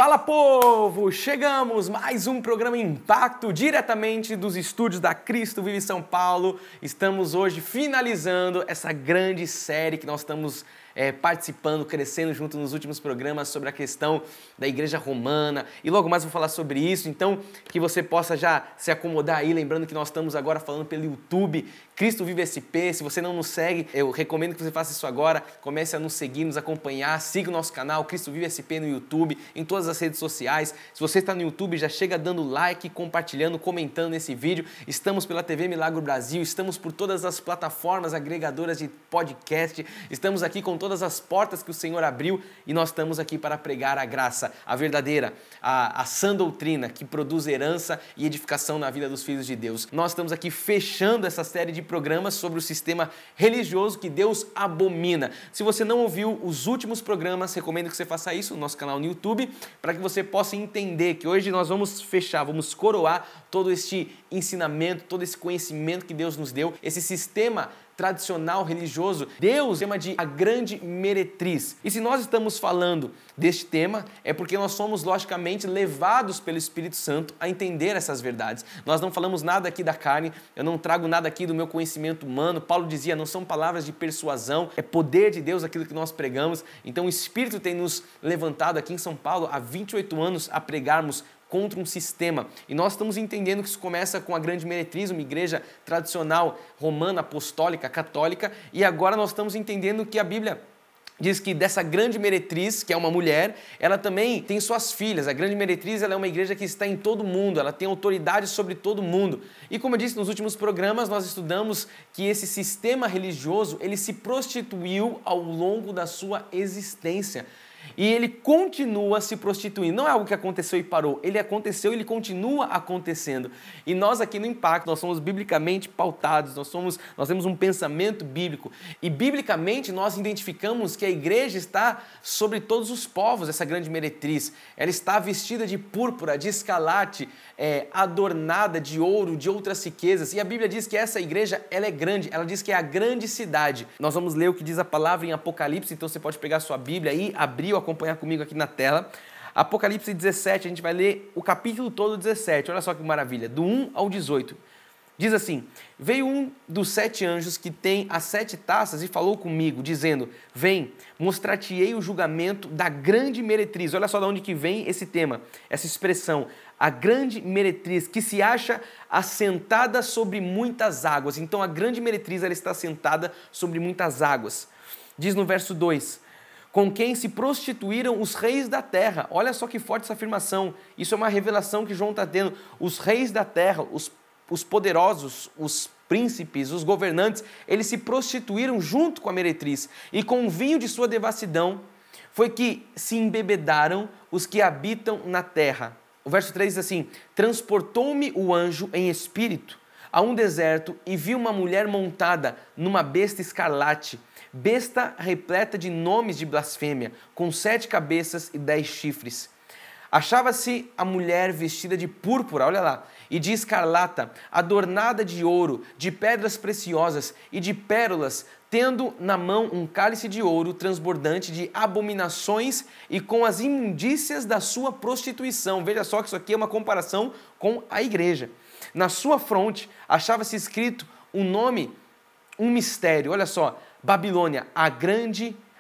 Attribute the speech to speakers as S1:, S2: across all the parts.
S1: Fala, povo! Chegamos, mais um programa Impacto, diretamente dos estúdios da Cristo Vive São Paulo. Estamos hoje finalizando essa grande série que nós estamos participando, crescendo junto nos últimos programas sobre a questão da Igreja Romana. E logo mais vou falar sobre isso, então que você possa já se acomodar aí, lembrando que nós estamos agora falando pelo YouTube, Cristo Vive SP. Se você não nos segue, eu recomendo que você faça isso agora. Comece a nos seguir, nos acompanhar, siga o nosso canal Cristo Vive SP no YouTube, em todas as redes sociais. Se você está no YouTube, já chega dando like, compartilhando, comentando nesse vídeo. Estamos pela TV Milagro Brasil, estamos por todas as plataformas agregadoras de podcast, estamos aqui com todas as portas que o Senhor abriu e nós estamos aqui para pregar a graça, a verdadeira, a sã doutrina que produz herança e edificação na vida dos filhos de Deus. Nós estamos aqui fechando essa série de programas sobre o sistema religioso que Deus abomina. Se você não ouviu os últimos programas, recomendo que você faça isso no nosso canal no YouTube, para que você possa entender que hoje nós vamos fechar, vamos coroar todo este ensinamento, todo esse conhecimento que Deus nos deu, esse sistema tradicional religioso. Deus chama de a grande meretriz. E se nós estamos falando deste tema, é porque nós somos logicamente levados pelo Espírito Santo a entender essas verdades. Nós não falamos nada aqui da carne, eu não trago nada aqui do meu conhecimento humano. Paulo dizia, não são palavras de persuasão, é poder de Deus aquilo que nós pregamos. Então o Espírito tem nos levantado aqui em São Paulo há 28 anos a pregarmos contra um sistema. E nós estamos entendendo que isso começa com a grande meretriz, uma igreja tradicional, romana, apostólica, católica, e agora nós estamos entendendo que a Bíblia diz que dessa grande meretriz, que é uma mulher, ela também tem suas filhas. A grande meretriz, ela é uma igreja que está em todo mundo, ela tem autoridade sobre todo mundo. E como eu disse nos últimos programas, nós estudamos que esse sistema religioso, ele se prostituiu ao longo da sua existência. E ele continua se prostituindo. Não é algo que aconteceu e parou. Ele aconteceu e ele continua acontecendo. E nós aqui no Impacto, nós somos biblicamente pautados, nós temos um pensamento bíblico. E biblicamente nós identificamos que a igreja está sobre todos os povos, essa grande meretriz. Ela está vestida de púrpura, de escarlate, adornada de ouro, de outras riquezas. E a Bíblia diz que essa igreja, ela é grande. Ela diz que é a grande cidade. Nós vamos ler o que diz a palavra em Apocalipse. Então você pode pegar a sua Bíblia e abrir, acompanhar comigo aqui na tela. Apocalipse 17, a gente vai ler o capítulo todo 17, olha só que maravilha, do 1 ao 18. Diz assim, veio um dos 7 anjos que tem as 7 taças e falou comigo, dizendo, vem, mostrar-te-ei o julgamento da grande meretriz. Olha só de onde que vem esse tema, essa expressão, a grande meretriz, que se acha assentada sobre muitas águas. Então a grande meretriz, ela está assentada sobre muitas águas. Diz no verso 2, com quem se prostituíram os reis da terra. Olha só que forte essa afirmação. Isso é uma revelação que João está tendo. Os reis da terra, os poderosos, os príncipes, os governantes, eles se prostituíram junto com a meretriz. E com o vinho de sua devassidão foi que se embebedaram os que habitam na terra. O verso 3 diz assim, transportou-me o anjo em espírito a um deserto e vi uma mulher montada numa besta escarlate, besta repleta de nomes de blasfêmia, com 7 cabeças e 10 chifres. Achava-se a mulher vestida de púrpura, olha lá, e de escarlata, adornada de ouro, de pedras preciosas e de pérolas, tendo na mão um cálice de ouro transbordante de abominações e com as imundícias da sua prostituição. Veja só que isso aqui é uma comparação com a igreja. Na sua fronte achava-se escrito um nome, um mistério, olha só, Babilônia,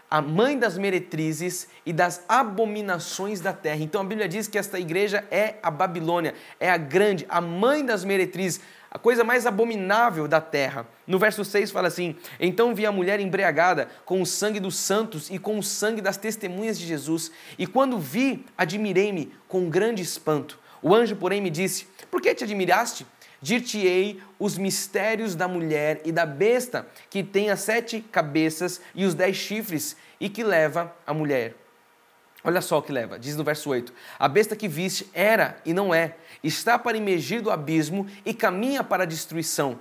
S1: a mãe das meretrizes e das abominações da terra. Então a Bíblia diz que esta igreja é a Babilônia, é a grande, a mãe das meretrizes, a coisa mais abominável da terra. No verso 6 fala assim, então vi a mulher embriagada com o sangue dos santos e com o sangue das testemunhas de Jesus. E quando vi, admirei-me com grande espanto. O anjo, porém, me disse, por que te admiraste? Dir-te-ei os mistérios da mulher e da besta que tem as 7 cabeças e os 10 chifres e que leva a mulher. Olha só o que leva, diz no verso 8, a besta que viste era e não é, está para emergir do abismo e caminha para a destruição.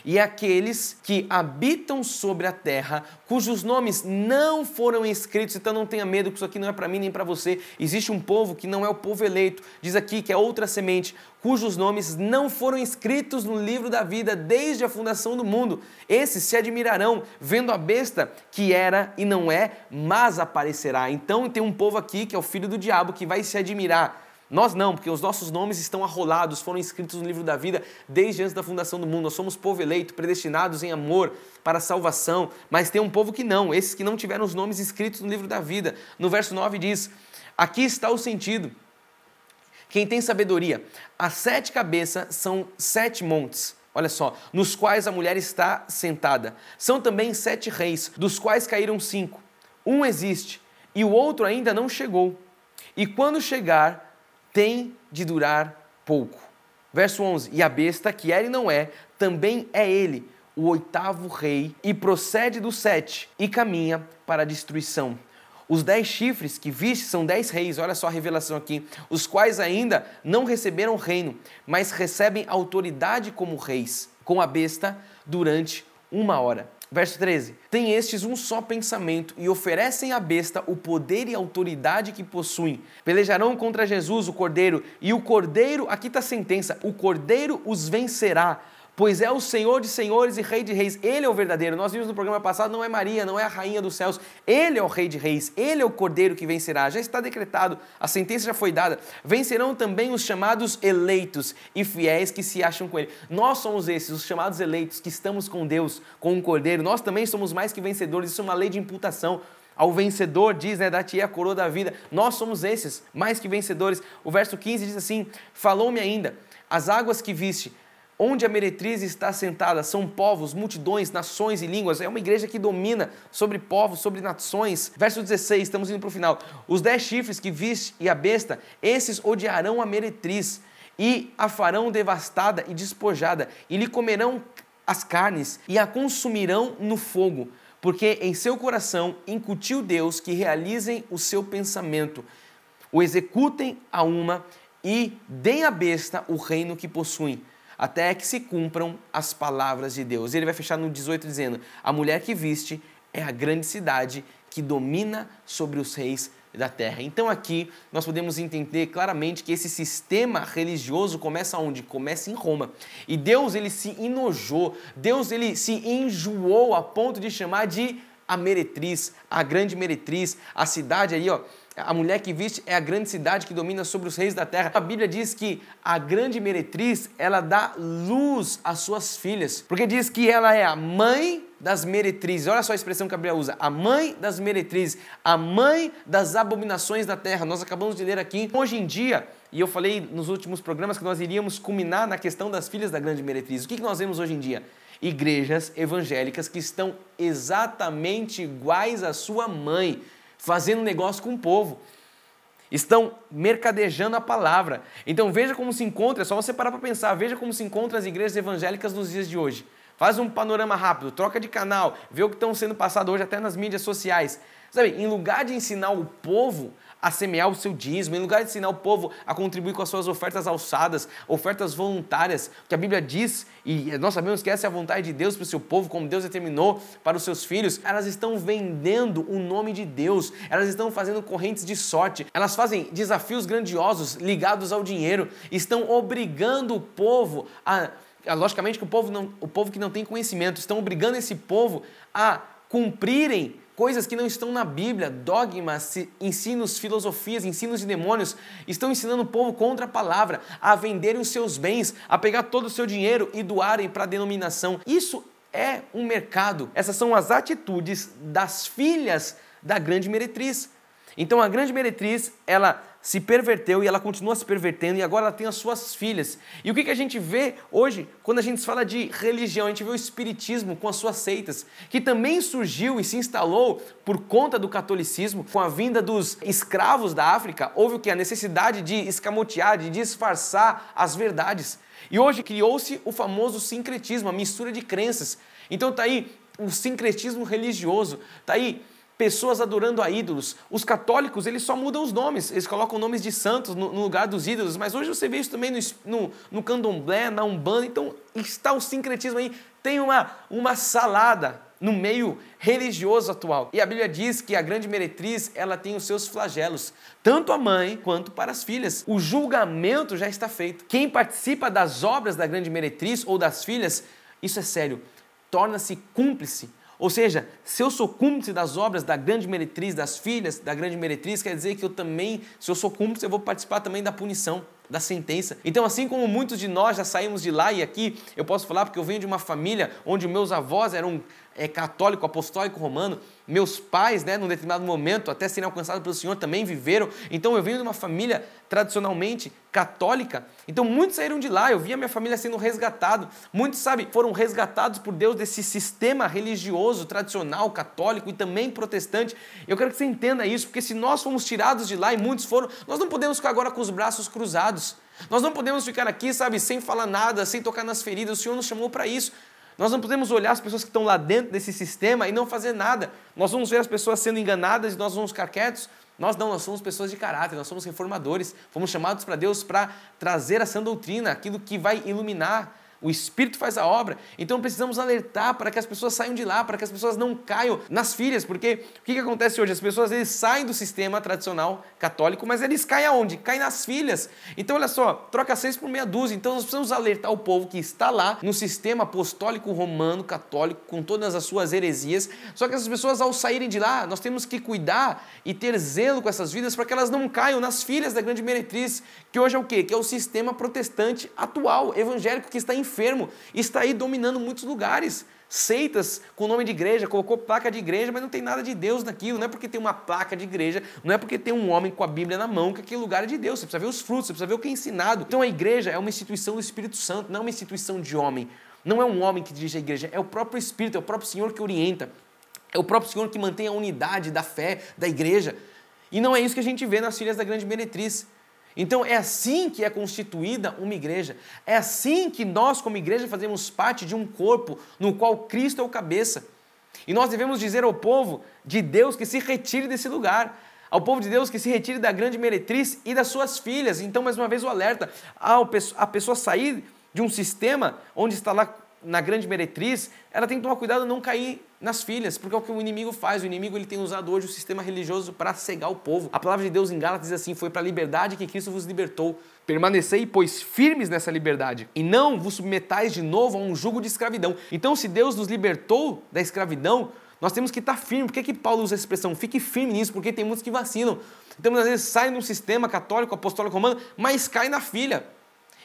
S1: e aqueles que habitam sobre a terra, cujos nomes não foram escritos. Então não tenha medo, que isso aqui não é para mim nem para você. Existe um povo que não é o povo eleito, diz aqui que é outra semente, cujos nomes não foram escritos no livro da vida desde a fundação do mundo. Esses se admirarão vendo a besta que era e não é, mas aparecerá. Então tem um povo aqui que é o filho do diabo que vai se admirar. Nós não, porque os nossos nomes estão arrolados, foram escritos no livro da vida desde antes da fundação do mundo. Nós somos povo eleito, predestinados em amor para a salvação, mas tem um povo que não, esses que não tiveram os nomes escritos no livro da vida. No verso 9 diz, aqui está o sentido. Quem tem sabedoria, as 7 cabeças são 7 montes, olha só, nos quais a mulher está sentada. São também 7 reis, dos quais caíram 5. Um existe e o outro ainda não chegou. E quando chegar, tem de durar pouco. Verso 11, e a besta, que era e não é, também é ele, o 8º rei, e procede do 7, e caminha para a destruição. Os 10 chifres que viste são 10 reis, olha só a revelação aqui, os quais ainda não receberam reino, mas recebem autoridade como reis, com a besta durante 1 hora. Verso 13, tem estes um só pensamento e oferecem à besta o poder e autoridade que possuem. Pelejarão contra Jesus, o Cordeiro, e o Cordeiro, aqui está a sentença, o Cordeiro os vencerá, pois é o Senhor de senhores e Rei de reis. Ele é o verdadeiro. Nós vimos no programa passado, não é Maria, não é a rainha dos céus. Ele é o Rei de reis, ele é o Cordeiro que vencerá. Já está decretado, a sentença já foi dada. Vencerão também os chamados eleitos e fiéis que se acham com ele. Nós somos esses, os chamados eleitos, que estamos com Deus, com o Cordeiro. Nós também somos mais que vencedores, isso é uma lei de imputação. Ao vencedor diz, né, dar-te-ei a coroa da vida. Nós somos esses, mais que vencedores. O verso 15 diz assim, falou-me ainda, as águas que viste, onde a meretriz está sentada, são povos, multidões, nações e línguas. É uma igreja que domina sobre povos, sobre nações. Verso 16, estamos indo para o final. Os 10 chifres que viste e a besta, esses odiarão a meretriz e a farão devastada e despojada, e lhe comerão as carnes e a consumirão no fogo, porque em seu coração incutiu Deus que realizem o seu pensamento, o executem a uma e deem à besta o reino que possuem, até que se cumpram as palavras de Deus. Ele vai fechar no 18 dizendo, a mulher que viste é a grande cidade que domina sobre os reis da terra. Então aqui nós podemos entender claramente que esse sistema religioso começa onde? Começa em Roma. E Deus, ele se enojou, Deus, ele se enjoou a ponto de chamar de a meretriz, a grande meretriz, a cidade aí, ó, a mulher que viste é a grande cidade que domina sobre os reis da terra. A Bíblia diz que a grande meretriz, ela dá luz às suas filhas, porque diz que ela é a mãe das meretrizes. Olha só a expressão que a Bíblia usa, a mãe das meretrizes, a mãe das abominações da terra. Nós acabamos de ler aqui. Hoje em dia, e eu falei nos últimos programas que nós iríamos culminar na questão das filhas da grande meretriz. O que nós vemos hoje em dia? Igrejas evangélicas que estão exatamente iguais à sua mãe, fazendo negócio com o povo, estão mercadejando a palavra. Então veja como se encontra, é só você parar para pensar, veja como se encontram as igrejas evangélicas nos dias de hoje. Faz um panorama rápido, troca de canal, vê o que estão sendo passado hoje até nas mídias sociais. Sabe, em lugar de ensinar o povo a semear o seu dízimo, em lugar de ensinar o povo a contribuir com as suas ofertas alçadas, ofertas voluntárias, que a Bíblia diz, e nós sabemos que essa é a vontade de Deus para o seu povo, como Deus determinou para os seus filhos, elas estão vendendo o nome de Deus, elas estão fazendo correntes de sorte, elas fazem desafios grandiosos ligados ao dinheiro, estão obrigando o povo a... Logicamente que o povo que não tem conhecimento, estão obrigando esse povo a cumprirem coisas que não estão na Bíblia, dogmas, ensinos, filosofias, ensinos de demônios, estão ensinando o povo contra a palavra, a venderem os seus bens, a pegar todo o seu dinheiro e doarem para a denominação. Isso é um mercado. Essas são as atitudes das filhas da grande meretriz. Então a grande meretriz, ela se perverteu e ela continua se pervertendo e agora ela tem as suas filhas. E o que a gente vê hoje, quando a gente fala de religião, a gente vê o espiritismo com as suas seitas, que também surgiu e se instalou por conta do catolicismo, com a vinda dos escravos da África, houve o que? A necessidade de escamotear, de disfarçar as verdades. E hoje criou-se o famoso sincretismo, a mistura de crenças. Então tá aí o sincretismo religioso, tá aí pessoas adorando a ídolos. Os católicos, eles só mudam os nomes, eles colocam nomes de santos no lugar dos ídolos, mas hoje você vê isso também no candomblé, na umbanda, então está o sincretismo aí, tem uma salada no meio religioso atual. E a Bíblia diz que a grande meretriz, ela tem os seus flagelos, tanto a mãe quanto para as filhas. O julgamento já está feito. Quem participa das obras da grande meretriz ou das filhas, isso é sério, torna-se cúmplice. Ou seja, se eu sou cúmplice das obras da grande meretriz, das filhas da grande meretriz, quer dizer que eu também, se eu sou cúmplice, eu vou participar também da punição, da sentença. Então, assim como muitos de nós já saímos de lá, e aqui eu posso falar porque eu venho de uma família onde meus avós eram católico, apostólico, romano, meus pais, num determinado momento, até serem alcançados pelo Senhor, também viveram. Então eu venho de uma família tradicionalmente católica, então muitos saíram de lá, eu via minha família sendo resgatado, muitos, foram resgatados por Deus desse sistema religioso, tradicional, católico e também protestante. Eu quero que você entenda isso, porque se nós fomos tirados de lá e muitos foram, nós não podemos ficar agora com os braços cruzados, nós não podemos ficar aqui, sem falar nada, sem tocar nas feridas. O Senhor nos chamou para isso. Nós não podemos olhar as pessoas que estão lá dentro desse sistema e não fazer nada. Nós vamos ver as pessoas sendo enganadas e nós vamos ficar quietos. Nós não, nós somos pessoas de caráter, nós somos reformadores. Fomos chamados para Deus para trazer a sã doutrina, aquilo que vai iluminar. O Espírito faz a obra, então precisamos alertar para que as pessoas saiam de lá, para que as pessoas não caiam nas filhas, porque o que acontece hoje? As pessoas eles saem do sistema tradicional católico, mas eles caem aonde? Caem nas filhas. Então olha só, troca 6 por meia dúzia, então nós precisamos alertar o povo que está lá no sistema apostólico romano, católico, com todas as suas heresias, só que essas pessoas ao saírem de lá, nós temos que cuidar e ter zelo com essas vidas para que elas não caiam nas filhas da grande meretriz, que hoje é o quê? Que é o sistema protestante atual, evangélico, que está enfermo, está aí dominando muitos lugares. Seitas com nome de igreja, colocou placa de igreja, mas não tem nada de Deus naquilo. Não é porque tem uma placa de igreja, não é porque tem um homem com a Bíblia na mão que aquele lugar é de Deus. Você precisa ver os frutos, você precisa ver o que é ensinado. Então a igreja é uma instituição do Espírito Santo, não é uma instituição de homem. Não é um homem que dirige a igreja, é o próprio Espírito, é o próprio Senhor que orienta. É o próprio Senhor que mantém a unidade da fé da igreja. E não é isso que a gente vê nas filhas da grande meretriz. Então é assim que é constituída uma igreja, é assim que nós como igreja fazemos parte de um corpo no qual Cristo é o cabeça. E nós devemos dizer ao povo de Deus que se retire desse lugar, ao povo de Deus que se retire da grande meretriz e das suas filhas. Então mais uma vez o alerta, a pessoa sair de um sistema onde está lá na grande meretriz, ela tem que tomar cuidado de não cair nas filhas, porque é o que o inimigo faz. O inimigo ele tem usado hoje o sistema religioso para cegar o povo. A palavra de Deus em Gálatas diz assim, foi para a liberdade que Cristo vos libertou. Permanecei, pois, firmes nessa liberdade, e não vos submetais de novo a um jugo de escravidão. Então, se Deus nos libertou da escravidão, nós temos que estar firmes. Por que Paulo usa essa expressão? Fique firme nisso, porque tem muitos que vacilam. Então, às vezes, saem de um sistema católico, apostólico romano, mas cai na filha.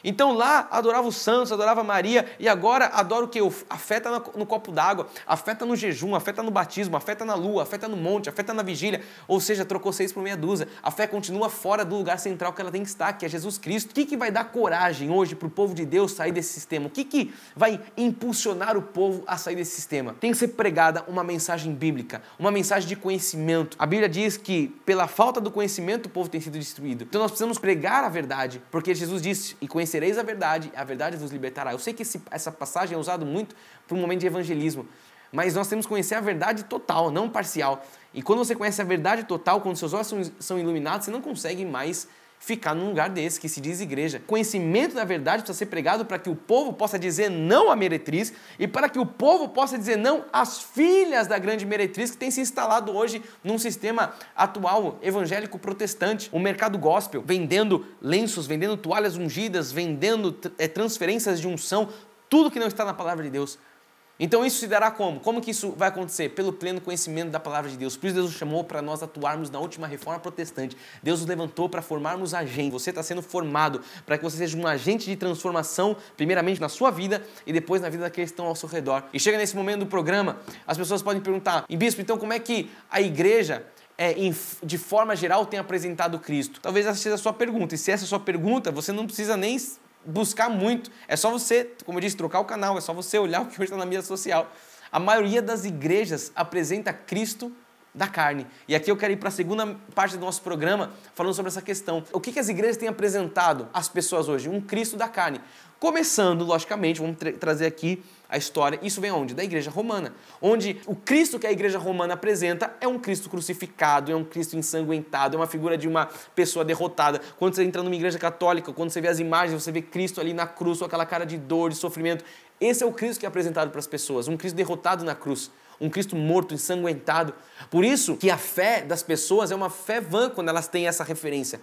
S1: Então lá adorava os santos, adorava Maria, e agora adora o que? A fé está no copo d'água, a fé está no jejum, a fé está no batismo, a fé está na lua, a fé está no monte, a fé está na vigília, ou seja, trocou 6 por meia dúzia. A fé continua fora do lugar central que ela tem que estar, que é Jesus Cristo. O que vai dar coragem hoje para o povo de Deus sair desse sistema? O que vai impulsionar o povo a sair desse sistema? Tem que ser pregada uma mensagem bíblica, uma mensagem de conhecimento. A Bíblia diz que pela falta do conhecimento o povo tem sido destruído. Então nós precisamos pregar a verdade, porque Jesus disse, e conhecereis a verdade vos libertará. Eu sei que essa passagem é usada muito para um momento de evangelismo, mas nós temos que conhecer a verdade total, não parcial. E quando você conhece a verdade total, quando seus olhos são iluminados, você não consegue mais ficar num lugar desse, que se diz igreja. Conhecimento da verdade precisa ser pregado para que o povo possa dizer não à meretriz e para que o povo possa dizer não às filhas da grande meretriz que tem se instalado hoje num sistema atual evangélico protestante, um mercado gospel, vendendo lenços, vendendo toalhas ungidas, vendendo transferências de unção, tudo que não está na palavra de Deus. Então isso se dará como? Como que isso vai acontecer? Pelo pleno conhecimento da palavra de Deus. Por isso Deus nos chamou para nós atuarmos na última reforma protestante. Deus nos levantou para formarmos agentes. Você está sendo formado para que você seja um agente de transformação, primeiramente na sua vida e depois na vida daqueles que estão ao seu redor. E chega nesse momento do programa, as pessoas podem perguntar, e bispo, então como é que a igreja de forma geral tem apresentado Cristo? Talvez essa seja a sua pergunta. E se essa é a sua pergunta, você não precisa nem buscar muito, é só você, como eu disse, trocar o canal, é só você olhar o que hoje está na mídia social. A maioria das igrejas apresenta Cristo da carne. E aqui eu quero ir para a segunda parte do nosso programa, falando sobre essa questão. O que as igrejas têm apresentado às pessoas hoje? Um Cristo da carne. Começando, logicamente, vamos trazer aqui a história. Isso vem aonde? Da igreja romana. Onde o Cristo que a igreja romana apresenta é um Cristo crucificado, é um Cristo ensanguentado, é uma figura de uma pessoa derrotada. Quando você entra numa igreja católica, quando você vê as imagens, você vê Cristo ali na cruz, com aquela cara de dor, de sofrimento. Esse é o Cristo que é apresentado para as pessoas, um Cristo derrotado na cruz. Um Cristo morto, ensanguentado. Por isso que a fé das pessoas é uma fé vã quando elas têm essa referência.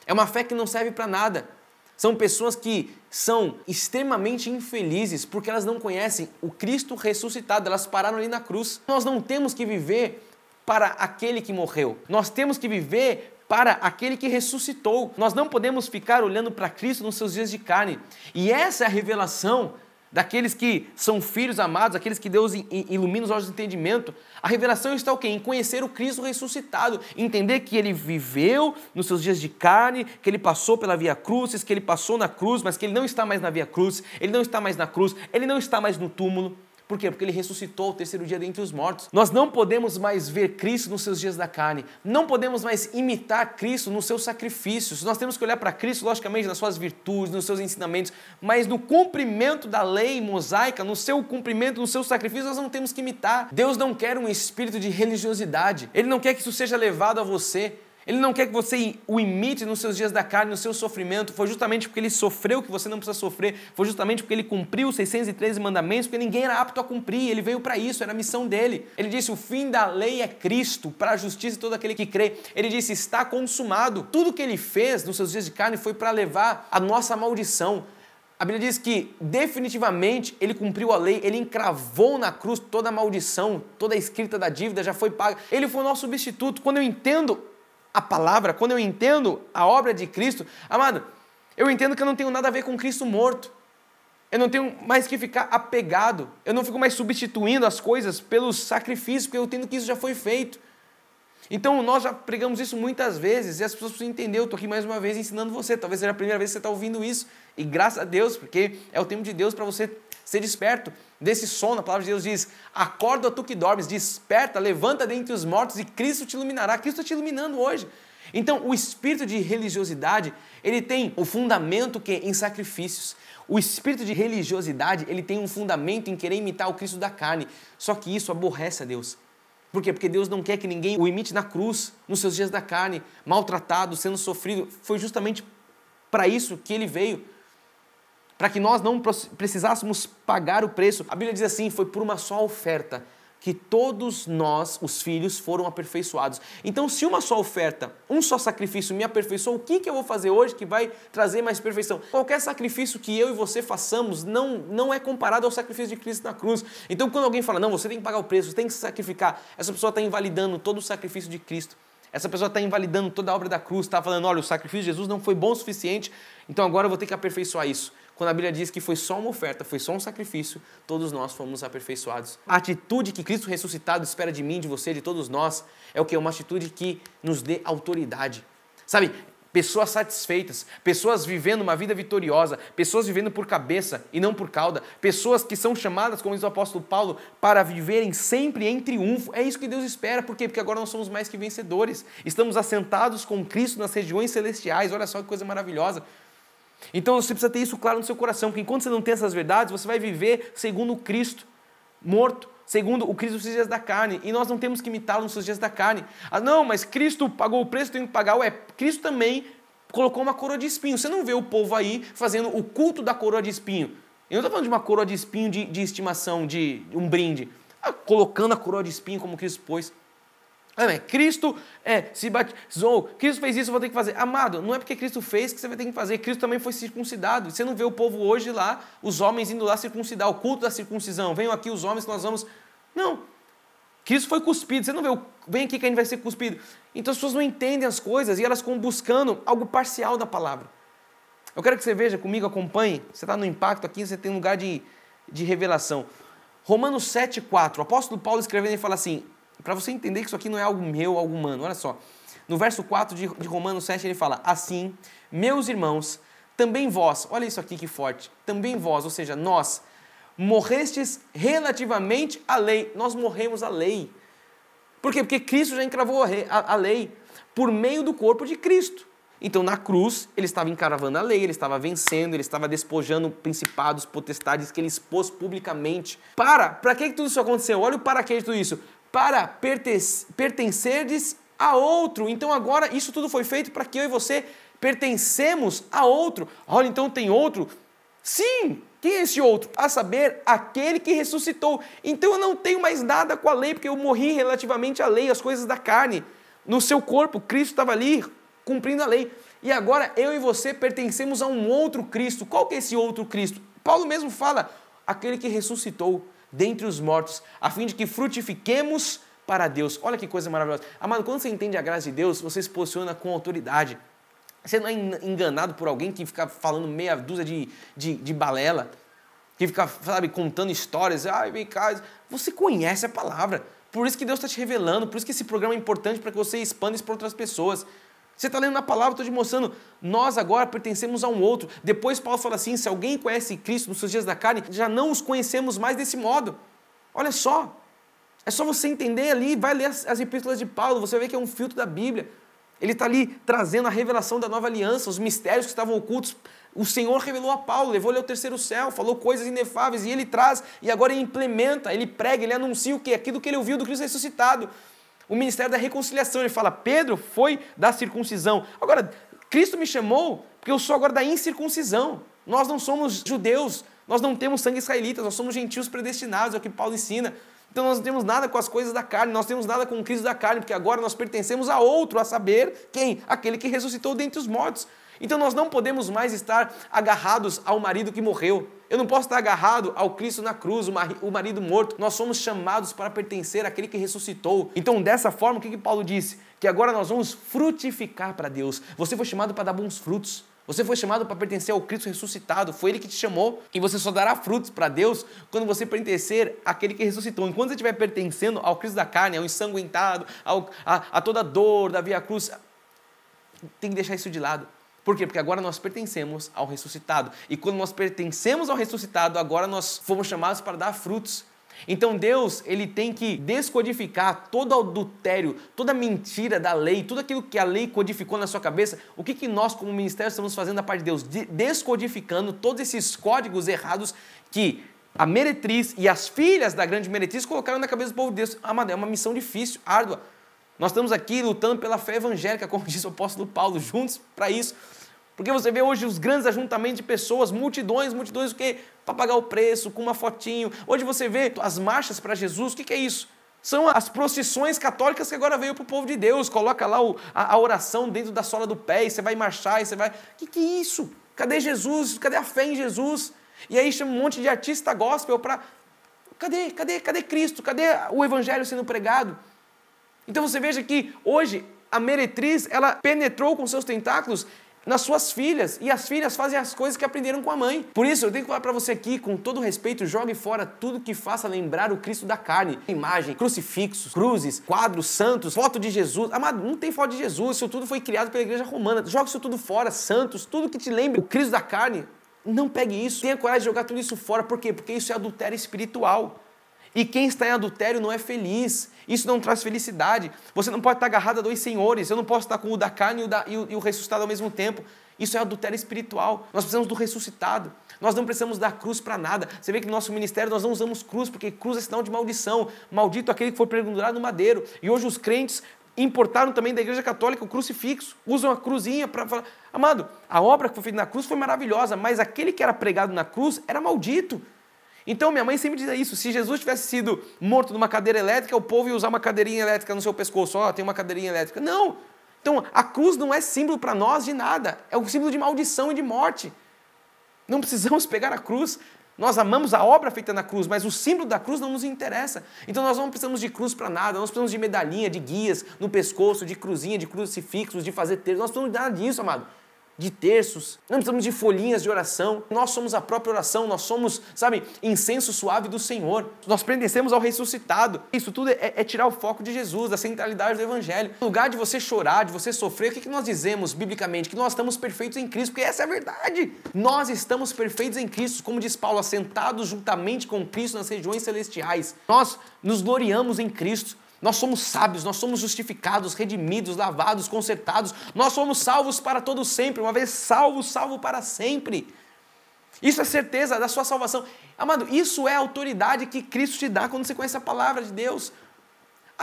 S1: É uma fé que não serve para nada. São pessoas que são extremamente infelizes porque elas não conhecem o Cristo ressuscitado. Elas pararam ali na cruz. Nós não temos que viver para aquele que morreu. Nós temos que viver para aquele que ressuscitou. Nós não podemos ficar olhando para Cristo nos seus dias de carne. E essa é a revelação daqueles que são filhos amados, aqueles que Deus ilumina os olhos do entendimento. A revelação está o quê? Em conhecer o Cristo ressuscitado, entender que ele viveu nos seus dias de carne, que ele passou pela via crucis, que ele passou na cruz, mas que ele não está mais na via cruz, ele não está mais na cruz, ele não está mais no túmulo. Por quê? Porque ele ressuscitou ao terceiro dia dentre os mortos. Nós não podemos mais ver Cristo nos seus dias da carne. Não podemos mais imitar Cristo nos seus sacrifícios. Nós temos que olhar para Cristo, logicamente, nas suas virtudes, nos seus ensinamentos, mas no cumprimento da lei mosaica, no seu cumprimento, nos seus sacrifícios, nós não temos que imitar. Deus não quer um espírito de religiosidade. Ele não quer que isso seja levado a você. Ele não quer que você o imite nos seus dias da carne, no seu sofrimento. Foi justamente porque ele sofreu que você não precisa sofrer. Foi justamente porque ele cumpriu os 613 mandamentos, porque ninguém era apto a cumprir. Ele veio para isso, era a missão dele. Ele disse, o fim da lei é Cristo, para a justiça de todo aquele que crê. Ele disse, está consumado. Tudo que ele fez nos seus dias de carne foi para levar a nossa maldição. A Bíblia diz que definitivamente ele cumpriu a lei, ele encravou na cruz toda a maldição, toda a escrita da dívida já foi paga. Ele foi o nosso substituto. Quando eu entendo a palavra, quando eu entendo a obra de Cristo, amado, eu entendo que eu não tenho nada a ver com Cristo morto. Eu não tenho mais que ficar apegado. Eu não fico mais substituindo as coisas pelos sacrifícios, porque eu entendo que isso já foi feito. Então, nós já pregamos isso muitas vezes e as pessoas precisam entender. Eu estou aqui mais uma vez ensinando você. Talvez seja a primeira vez que você está ouvindo isso. E graças a Deus, porque é o tempo de Deus para você ser desperto desse sono. A palavra de Deus diz, acorda tu que dormes, desperta, levanta dentre os mortos e Cristo te iluminará. Cristo está te iluminando hoje. Então, o espírito de religiosidade, ele tem o fundamento que em sacrifícios. O espírito de religiosidade, ele tem um fundamento em querer imitar o Cristo da carne. Só que isso aborrece a Deus. Por quê? Porque Deus não quer que ninguém o imite na cruz, nos seus dias da carne, maltratado, sendo sofrido. Foi justamente para isso que ele veio. Para que nós não precisássemos pagar o preço. A Bíblia diz assim, foi por uma só oferta que todos nós, os filhos, foram aperfeiçoados. Então, se uma só oferta, um só sacrifício me aperfeiçoou, o que eu vou fazer hoje que vai trazer mais perfeição? Qualquer sacrifício que eu e você façamos não é comparado ao sacrifício de Cristo na cruz. Então, quando alguém fala, não, você tem que pagar o preço, você tem que se sacrificar, essa pessoa está invalidando todo o sacrifício de Cristo. Essa pessoa está invalidando toda a obra da cruz, está falando, olha, o sacrifício de Jesus não foi bom o suficiente, então agora eu vou ter que aperfeiçoar isso. Quando a Bíblia diz que foi só uma oferta, foi só um sacrifício, todos nós fomos aperfeiçoados. A atitude que Cristo ressuscitado espera de mim, de você, de todos nós, é o que? Uma atitude que nos dê autoridade. Sabe, pessoas satisfeitas, pessoas vivendo uma vida vitoriosa, pessoas vivendo por cabeça e não por cauda, pessoas que são chamadas, como diz o apóstolo Paulo, para viverem sempre em triunfo. É isso que Deus espera. Por quê? Porque agora nós somos mais que vencedores. Estamos assentados com Cristo nas regiões celestiais. Olha só que coisa maravilhosa. Então você precisa ter isso claro no seu coração, porque enquanto você não tem essas verdades, você vai viver segundo o Cristo morto, segundo o Cristo nos seus dias da carne, e nós não temos que imitá-lo nos seus dias da carne. Ah, não, mas Cristo pagou o preço, tem que pagar. Ué, Cristo também colocou uma coroa de espinho. Você não vê o povo aí fazendo o culto da coroa de espinho. Eu não estou falando de uma coroa de espinho de estimação, de um brinde. Colocando a coroa de espinho como Cristo pôs. Cristo se batizou, Cristo fez isso, eu vou ter que fazer. Amado, não é porque Cristo fez que você vai ter que fazer, Cristo também foi circuncidado. Você não vê o povo hoje lá, os homens indo lá circuncidar, o culto da circuncisão, venham aqui os homens que nós vamos... Não, Cristo foi cuspido, você não vê, vem aqui que a gente vai ser cuspido. Então as pessoas não entendem as coisas e elas ficam buscando algo parcial da palavra. Eu quero que você veja comigo, acompanhe, você está no impacto aqui, você tem um lugar de revelação. Romanos 7,4, o apóstolo Paulo escrevendo, ele fala assim, para você entender que isso aqui não é algo meu, algo humano, olha só. No verso 4 de Romanos 7 ele fala, assim, meus irmãos, também vós, olha isso aqui que forte, também vós, ou seja, nós, morrestes relativamente à lei, nós morremos à lei. Por quê? Porque Cristo já encravou a lei por meio do corpo de Cristo. Então, na cruz, ele estava encravando a lei, ele estava vencendo, ele estava despojando principados, potestades que ele expôs publicamente. Para que tudo isso aconteceu? Olha o para que de tudo isso. Para pertencerdes a outro. Então, agora, isso tudo foi feito para que eu e você pertencemos a outro. Olha, então tem outro? Sim! Quem é esse outro? A saber, aquele que ressuscitou. Então, eu não tenho mais nada com a lei, porque eu morri relativamente à lei, às coisas da carne. No seu corpo, Cristo estava ali, cumprindo a lei. E agora eu e você pertencemos a um outro Cristo. Qual que é esse outro Cristo? Paulo mesmo fala, aquele que ressuscitou dentre os mortos, a fim de que frutifiquemos para Deus. Olha que coisa maravilhosa. Amado, quando você entende a graça de Deus, você se posiciona com autoridade. Você não é enganado por alguém que fica falando meia dúzia de balela, que fica, sabe, contando histórias. Ai, vem cá. Você conhece a palavra. Por isso que Deus está te revelando, por isso que esse programa é importante para que você expanda isso para outras pessoas. Você está lendo na palavra, estou te mostrando, nós agora pertencemos a um outro. Depois Paulo fala assim, se alguém conhece Cristo nos seus dias da carne, já não os conhecemos mais desse modo. Olha só, é só você entender ali, vai ler as epístolas de Paulo, você vai ver que é um filtro da Bíblia. Ele está ali trazendo a revelação da nova aliança, os mistérios que estavam ocultos. O Senhor revelou a Paulo, levou ele ao terceiro céu, falou coisas inefáveis, e ele traz, e agora ele implementa, ele prega, ele anuncia o quê? Aquilo que ele ouviu do Cristo ressuscitado. O ministério da reconciliação, ele fala, Pedro foi da circuncisão. Agora, Cristo me chamou porque eu sou agora da incircuncisão. Nós não somos judeus, nós não temos sangue israelita, nós somos gentios predestinados, é o que Paulo ensina. Então nós não temos nada com as coisas da carne, nós temos nada com o Cristo da carne, porque agora nós pertencemos a outro, a saber, quem? Aquele que ressuscitou dentre os mortos. Então nós não podemos mais estar agarrados ao marido que morreu. Eu não posso estar agarrado ao Cristo na cruz, o marido morto. Nós somos chamados para pertencer àquele que ressuscitou. Então dessa forma, o que Paulo disse? Que agora nós vamos frutificar para Deus. Você foi chamado para dar bons frutos. Você foi chamado para pertencer ao Cristo ressuscitado. Foi Ele que te chamou. E você só dará frutos para Deus quando você pertencer àquele que ressuscitou. Enquanto você estiver pertencendo ao Cristo da carne, ao ensanguentado, a toda dor da via cruz, tem que deixar isso de lado. Por quê? Porque agora nós pertencemos ao ressuscitado. E quando nós pertencemos ao ressuscitado, agora nós fomos chamados para dar frutos. Então Deus, Ele tem que descodificar todo o adultério, toda a mentira da lei, tudo aquilo que a lei codificou na sua cabeça. O que nós, como ministério, estamos fazendo da parte de Deus? Descodificando todos esses códigos errados que a meretriz e as filhas da grande meretriz colocaram na cabeça do povo de Deus. Amado, é uma missão difícil, árdua. Nós estamos aqui lutando pela fé evangélica, como diz o apóstolo Paulo, juntos para isso. Porque você vê hoje os grandes ajuntamentos de pessoas, multidões, o quê? Para pagar o preço, com uma fotinho. Hoje você vê as marchas para Jesus, o que é isso? São as procissões católicas que agora veio para o povo de Deus. Coloca lá a oração dentro da sola do pé e você vai marchar e você vai... O que é isso? Cadê Jesus? Cadê a fé em Jesus? E aí chama um monte de artista gospel para... Cadê Cristo? Cadê o evangelho sendo pregado? Então você veja que hoje a meretriz, ela penetrou com seus tentáculos nas suas filhas, e as filhas fazem as coisas que aprenderam com a mãe. Por isso eu tenho que falar para você aqui, com todo respeito, jogue fora tudo que faça lembrar o Cristo da carne. Imagem, crucifixos, cruzes, quadros, santos, foto de Jesus. Amado, não tem foto de Jesus, isso tudo foi criado pela igreja romana. Joga isso tudo fora, santos, tudo que te lembre o Cristo da carne. Não pegue isso, tenha coragem de jogar tudo isso fora. Por quê? Porque isso é adultério espiritual. E quem está em adultério não é feliz. Isso não traz felicidade. Você não pode estar agarrado a dois senhores. Eu não posso estar com o da carne e o ressuscitado ao mesmo tempo. Isso é adultério espiritual. Nós precisamos do ressuscitado. Nós não precisamos dar cruz para nada. Você vê que no nosso ministério nós não usamos cruz, porque cruz é sinal de maldição. Maldito aquele que foi pendurado no madeiro. E hoje os crentes importaram também da igreja católica o crucifixo. Usam a cruzinha para falar... Amado, a obra que foi feita na cruz foi maravilhosa, mas aquele que era pregado na cruz era maldito. Então minha mãe sempre dizia isso, se Jesus tivesse sido morto numa cadeira elétrica, o povo ia usar uma cadeirinha elétrica no seu pescoço, tem uma cadeirinha elétrica. Não! Então a cruz não é símbolo para nós de nada, é um símbolo de maldição e de morte. Não precisamos pegar a cruz, nós amamos a obra feita na cruz, mas o símbolo da cruz não nos interessa. Então nós não precisamos de cruz para nada, nós precisamos de medalhinha, de guias no pescoço, de cruzinha, de crucifixos, de fazer terços, nós precisamos de nada disso, amado. De terços, não precisamos de folhinhas de oração, nós somos a própria oração, nós somos, sabe, incenso suave do Senhor, nós pertencemos ao ressuscitado. Isso tudo é tirar o foco de Jesus, da centralidade do Evangelho. No lugar de você chorar, de você sofrer, o que nós dizemos biblicamente? Que nós estamos perfeitos em Cristo, porque essa é a verdade. Nós estamos perfeitos em Cristo, como diz Paulo, assentados juntamente com Cristo nas regiões celestiais. Nós nos gloriamos em Cristo. Nós somos sábios, nós somos justificados, redimidos, lavados, consertados. Nós somos salvos para todo sempre. Uma vez salvo, salvo para sempre. Isso é certeza da sua salvação. Amado, isso é a autoridade que Cristo te dá quando você conhece a palavra de Deus.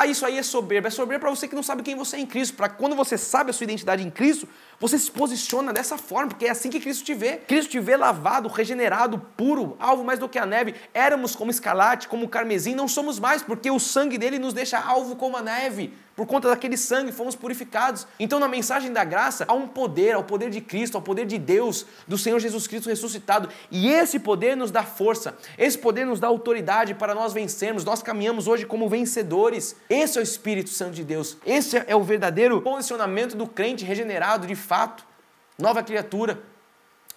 S1: Isso aí é soberba. É soberba para você que não sabe quem você é em Cristo. Para quando você sabe a sua identidade em Cristo, você se posiciona dessa forma, porque é assim que Cristo te vê. Cristo te vê lavado, regenerado, puro, alvo mais do que a neve. Éramos como escarlate, como carmesim, não somos mais, porque o sangue dele nos deixa alvo como a neve. Por conta daquele sangue fomos purificados. Então na mensagem da graça há um poder, ao poder de Cristo, ao poder de Deus, do Senhor Jesus Cristo ressuscitado. E esse poder nos dá força, esse poder nos dá autoridade para nós vencermos. Nós caminhamos hoje como vencedores. Esse é o Espírito Santo de Deus. Esse é o verdadeiro posicionamento do crente regenerado de fato, nova criatura.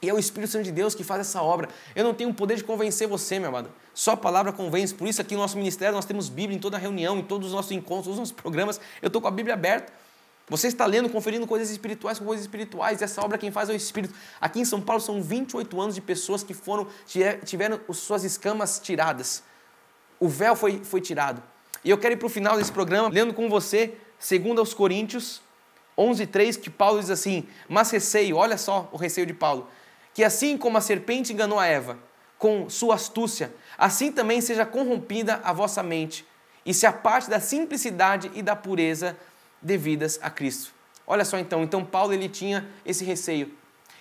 S1: E é o Espírito Santo de Deus que faz essa obra. Eu não tenho o poder de convencer você, meu amado. Só a palavra convence. Por isso aqui no nosso ministério nós temos Bíblia em toda reunião, em todos os nossos encontros, todos os nossos programas. Eu estou com a Bíblia aberta. Você está lendo, conferindo coisas espirituais com coisas espirituais. E essa obra quem faz é o Espírito. Aqui em São Paulo são 28 anos de pessoas que tiveram suas escamas tiradas. O véu foi tirado. E eu quero ir para o final desse programa, lendo com você, 2 Coríntios 11:3, que Paulo diz assim: mas receio, olha só o receio de Paulo, que assim como a serpente enganou a Eva com sua astúcia, assim também seja corrompida a vossa mente e se aparte da simplicidade e da pureza devidas a Cristo. Olha só então Paulo ele tinha esse receio,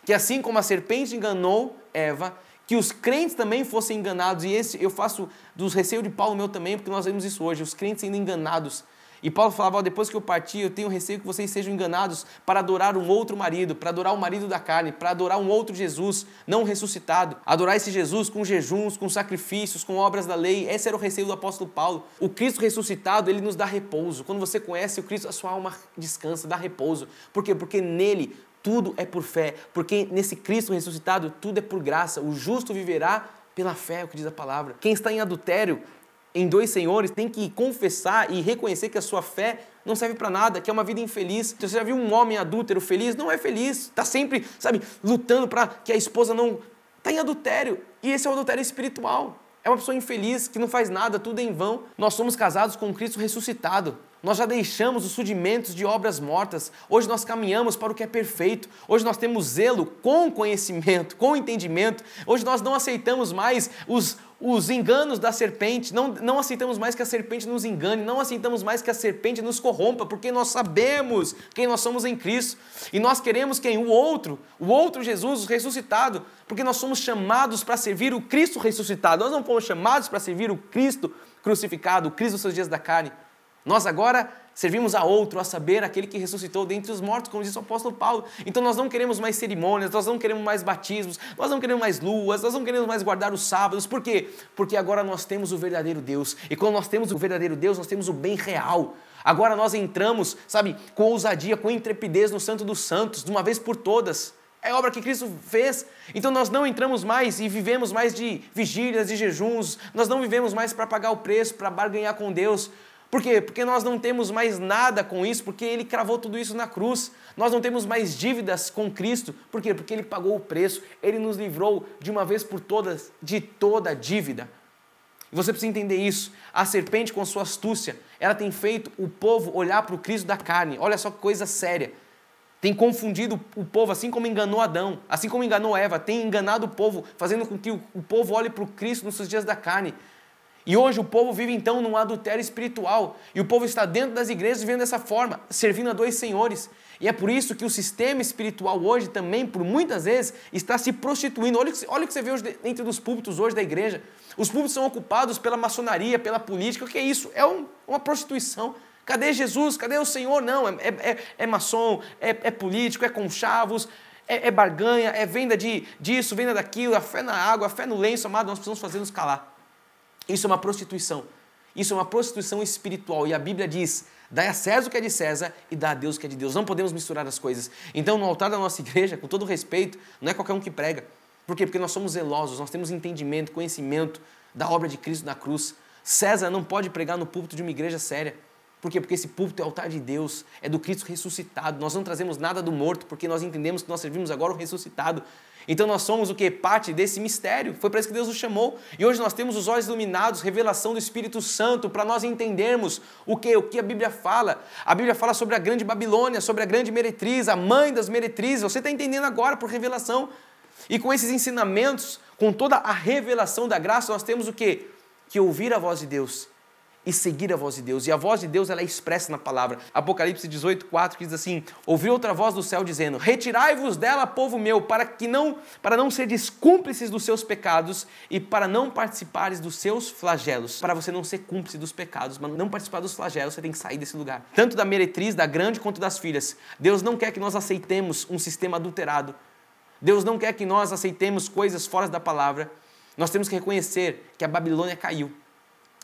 S1: que assim como a serpente enganou Eva, que os crentes também fossem enganados, e esse eu faço dos receios de Paulo meu também, porque nós vemos isso hoje, os crentes sendo enganados. E Paulo falava, depois que eu partir, eu tenho receio que vocês sejam enganados para adorar um outro marido, para adorar o marido da carne, para adorar um outro Jesus, não ressuscitado. Adorar esse Jesus com jejuns, com sacrifícios, com obras da lei. Esse era o receio do apóstolo Paulo. O Cristo ressuscitado, ele nos dá repouso. Quando você conhece o Cristo, a sua alma descansa, dá repouso. Por quê? Porque nele tudo é por fé. Porque nesse Cristo ressuscitado, tudo é por graça. O justo viverá pela fé, é o que diz a palavra. Quem está em adultério, em dois senhores, tem que confessar e reconhecer que a sua fé não serve para nada, que é uma vida infeliz. Você já viu um homem adúltero feliz? Não é feliz. Está sempre, lutando para que a esposa não... Está em adultério. E esse é o adultério espiritual. É uma pessoa infeliz, que não faz nada, tudo é em vão. Nós somos casados com Cristo ressuscitado. Nós já deixamos os rudimentos de obras mortas. Hoje nós caminhamos para o que é perfeito. Hoje nós temos zelo com conhecimento, com entendimento. Hoje nós não aceitamos mais os enganos da serpente. Não aceitamos mais que a serpente nos engane. Não aceitamos mais que a serpente nos corrompa, porque nós sabemos quem nós somos em Cristo. E nós queremos quem? O outro Jesus, o ressuscitado. Porque nós somos chamados para servir o Cristo ressuscitado. Nós não fomos chamados para servir o Cristo crucificado, o Cristo dos seus dias da carne. Nós agora servimos a outro, a saber, aquele que ressuscitou dentre os mortos, como diz o apóstolo Paulo. Então nós não queremos mais cerimônias, nós não queremos mais batismos, nós não queremos mais luas, nós não queremos mais guardar os sábados. Por quê? Porque agora nós temos o verdadeiro Deus. E quando nós temos o verdadeiro Deus, nós temos o bem real. Agora nós entramos, com ousadia, com intrepidez no Santo dos Santos, de uma vez por todas. É a obra que Cristo fez. Então nós não entramos mais e vivemos mais de vigílias, de jejuns. Nós não vivemos mais para pagar o preço, para barganhar com Deus. Por quê? Porque nós não temos mais nada com isso, porque Ele cravou tudo isso na cruz. Nós não temos mais dívidas com Cristo. Por quê? Porque Ele pagou o preço. Ele nos livrou de uma vez por todas de toda dívida. E você precisa entender isso. A serpente, com sua astúcia, ela tem feito o povo olhar para o Cristo da carne. Olha só que coisa séria. Tem confundido o povo, assim como enganou Adão, assim como enganou Eva, tem enganado o povo, fazendo com que o povo olhe para o Cristo nos seus dias da carne. E hoje o povo vive então num adultério espiritual. E o povo está dentro das igrejas vivendo dessa forma, servindo a dois senhores. E é por isso que o sistema espiritual hoje também, por muitas vezes, está se prostituindo. Olha o que você vê hoje dentro dos púlpitos hoje da igreja. Os púlpitos são ocupados pela maçonaria, pela política. O que é isso? É uma prostituição. Cadê Jesus? Cadê o Senhor? Não, é maçom, é político, é conchavos, é barganha, é venda disso, venda daquilo, a fé na água, a fé no lenço, amado, nós precisamos fazer nos calar. Isso é uma prostituição. Isso é uma prostituição espiritual. E a Bíblia diz, dá a César o que é de César e dá a Deus o que é de Deus. Não podemos misturar as coisas. Então, no altar da nossa igreja, com todo respeito, não é qualquer um que prega. Por quê? Porque nós somos zelosos, nós temos entendimento, conhecimento da obra de Cristo na cruz. César não pode pregar no púlpito de uma igreja séria. Por quê? Porque esse púlpito é o altar de Deus, é do Cristo ressuscitado. Nós não trazemos nada do morto, porque nós entendemos que nós servimos agora o ressuscitado. Então nós somos o quê? Parte desse mistério. Foi para isso que Deus nos chamou. E hoje nós temos os olhos iluminados, revelação do Espírito Santo, para nós entendermos o que a Bíblia fala. A Bíblia fala sobre a grande Babilônia, sobre a grande meretriz, a mãe das meretrizes. Você está entendendo agora por revelação. E com esses ensinamentos, com toda a revelação da graça, nós temos o quê? Que ouvir a voz de Deus e seguir a voz de Deus. E a voz de Deus, ela é expressa na palavra. Apocalipse 18:4, que diz assim: ouvi outra voz do céu dizendo: retirai-vos dela, povo meu, para não seres cúmplices dos seus pecados e para não participares dos seus flagelos. Para você não ser cúmplice dos pecados, mas não participar dos flagelos, você tem que sair desse lugar. Tanto da meretriz, da grande, quanto das filhas. Deus não quer que nós aceitemos um sistema adulterado. Deus não quer que nós aceitemos coisas fora da palavra. Nós temos que reconhecer que a Babilônia caiu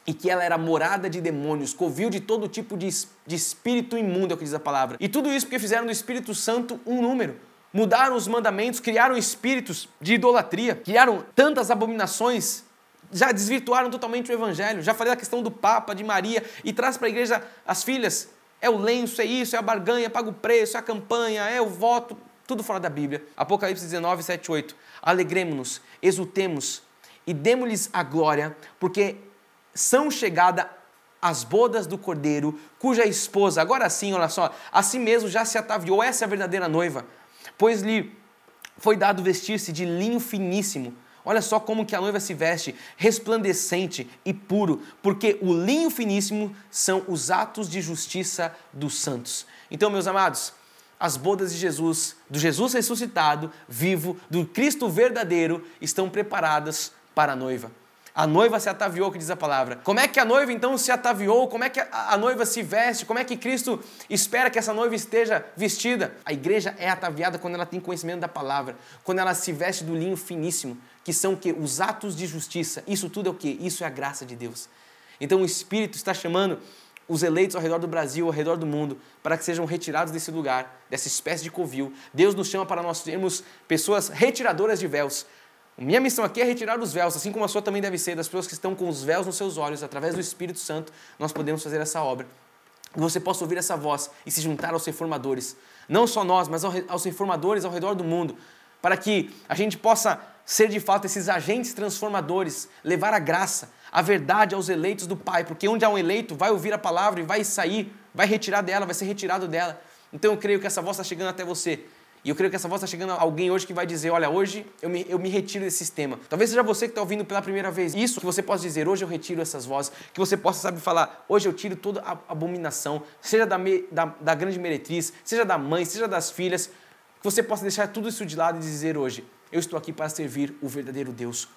S1: e que ela era morada de demônios, covil de todo tipo de espírito imundo, é o que diz a palavra. E tudo isso porque fizeram do Espírito Santo um número. Mudaram os mandamentos, criaram espíritos de idolatria, criaram tantas abominações, já desvirtuaram totalmente o Evangelho. Já falei da questão do Papa, de Maria, e traz para a igreja as filhas. É o lenço, é isso, é a barganha, paga o preço, é a campanha, é o voto, tudo fora da Bíblia. Apocalipse 19, 7, 8. Alegremo-nos, exultemos e demos-lhes a glória, porque são chegadas as bodas do Cordeiro, cuja esposa, agora sim, olha só, assim mesmo já se ataviou. Essa é a verdadeira noiva, pois lhe foi dado vestir-se de linho finíssimo. Olha só como que a noiva se veste, resplandecente e puro, porque o linho finíssimo são os atos de justiça dos santos. Então, meus amados, as bodas de Jesus, do Jesus ressuscitado, vivo, do Cristo verdadeiro, estão preparadas para a noiva. A noiva se ataviou, que diz a palavra. Como é que a noiva então se ataviou? Como é que a noiva se veste? Como é que Cristo espera que essa noiva esteja vestida? A igreja é ataviada quando ela tem conhecimento da palavra, quando ela se veste do linho finíssimo, que são o quê? Os atos de justiça. Isso tudo é o quê? Isso é a graça de Deus. Então o Espírito está chamando os eleitos ao redor do Brasil, ao redor do mundo, para que sejam retirados desse lugar, dessa espécie de covil. Deus nos chama para nós sermos pessoas retiradoras de véus. Minha missão aqui é retirar os véus, assim como a sua também deve ser, das pessoas que estão com os véus nos seus olhos, através do Espírito Santo, nós podemos fazer essa obra. Que você possa ouvir essa voz e se juntar aos reformadores. Não só nós, mas aos reformadores ao redor do mundo, para que a gente possa ser de fato esses agentes transformadores, levar a graça, a verdade aos eleitos do Pai, porque onde há um eleito vai ouvir a palavra e vai sair, vai retirar dela, vai ser retirado dela. Então eu creio que essa voz está chegando até você. E eu creio que essa voz está chegando a alguém hoje que vai dizer: olha, hoje eu me retiro desse sistema. Talvez seja você que está ouvindo pela primeira vez isso, que você possa dizer: hoje eu retiro essas vozes. Que você possa, sabe, falar: hoje eu tiro toda a abominação, seja da grande meretriz, seja da mãe, seja das filhas. Que você possa deixar tudo isso de lado e dizer hoje: eu estou aqui para servir o verdadeiro Deus,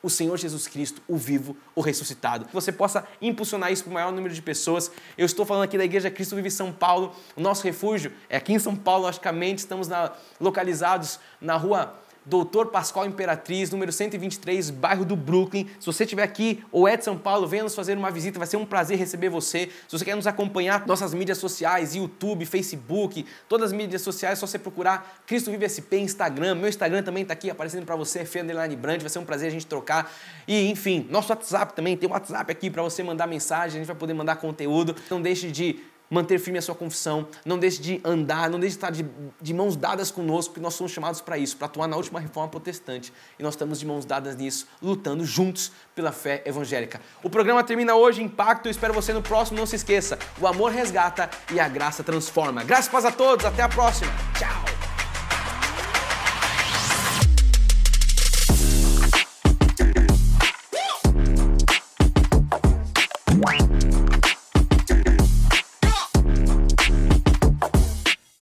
S1: o Senhor Jesus Cristo, o vivo, o ressuscitado. Que você possa impulsionar isso para o maior número de pessoas. Eu estou falando aqui da Igreja Cristo Vive São Paulo. O nosso refúgio é aqui em São Paulo, logicamente. Estamos localizados na rua Doutor Pascoal Imperatriz, número 123, bairro do Brooklyn. Se você estiver aqui ou é de São Paulo, venha nos fazer uma visita, vai ser um prazer receber você. Se você quer nos acompanhar, nossas mídias sociais, YouTube, Facebook, todas as mídias sociais, é só você procurar Cristo Vive SP, Instagram. Meu Instagram também está aqui aparecendo para você, Fê_Brand, vai ser um prazer a gente trocar. E, enfim, nosso WhatsApp também, tem um WhatsApp aqui para você mandar mensagem, a gente vai poder mandar conteúdo. Não deixe de manter firme a sua confissão, não deixe de andar, não deixe de estar de mãos dadas conosco, porque nós somos chamados para isso, para atuar na última reforma protestante. E nós estamos de mãos dadas nisso, lutando juntos pela fé evangélica. O programa termina hoje, Impacto, eu espero você no próximo. Não se esqueça, o amor resgata e a graça transforma. Graças e paz a todos, até a próxima. Tchau!